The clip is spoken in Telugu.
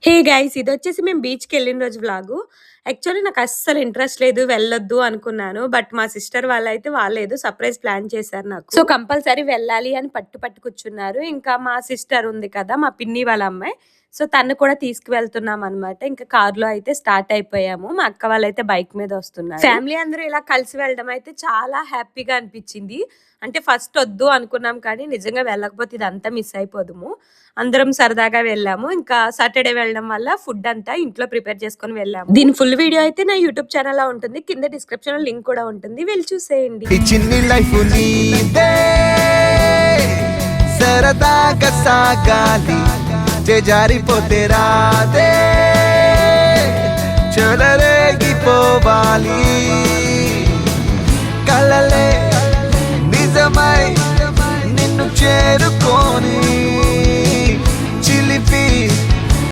Hey guys! ఇదొచ్చేసి మేము బీచ్‌కెళ్ళిన రోజు వ్లాగు. యాక్చువల్లీ నాకస్సలు ఇంట్రెస్ట్ లేదు, వెళ్ళొద్దు అనుకున్నాను. బట్ మా సిస్టర్ వాళ్ళైతే వాళ్ళేదో సర్ప్రైజ్ ప్లాన్ చేశారు నాకు. సో, కంపల్సరీ వెళ్ళాలి అని పట్టు కూర్చున్నారు. ఇంకా మా సిస్టర్ ఉంది కదా! మా పిన్ని వాళ్ళ అమ్మాయి. సో, తను కూడా తీసుకువెళ్తున్నామనమాట. ఇంకా కార్‌లో అయితే స్టార్ట్ అయిపోయాము. మా అక్క వాళ్ళైతే బైక్ మీద వస్తున్నారు. ఫ్యామిలీ అందరూ ఇలా కలిసి వెళ్ళడం అయితే చాలా హ్యాపీగా అనిపిచ్చింది. అంటే ఫస్ట్ వద్దు అనుకున్నాం కానీ నిజంగా వెళ్ళకపోతే ఇదంతా మిస్ అయిపోదుము. అందరం సరదాగా వెళ్ళాము. ఇంకా సాటర్‌డే వెళ్ళడం వల్ల ఫుడ్ అంతా ఇంట్లో ప్రిపేర్ చేసుకొని వెళ్ళాము. దీని ఫుల్ వీడియో అయితే నా యూట్యూబ్ ఛానల్‌లో ఉంటుంది. కింద డిస్క్రిప్షన్‌లో లింక్ కూడా ఉంటుంది. వెళ్ళి చూసేయండి. ఈ చిన్ని లైఫ్ నీదే సరదాగా సాగాలి జారిపోతే రాదే చెలరేగిపోవాలి కలలే నిజమై నిన్ను చేరుకొని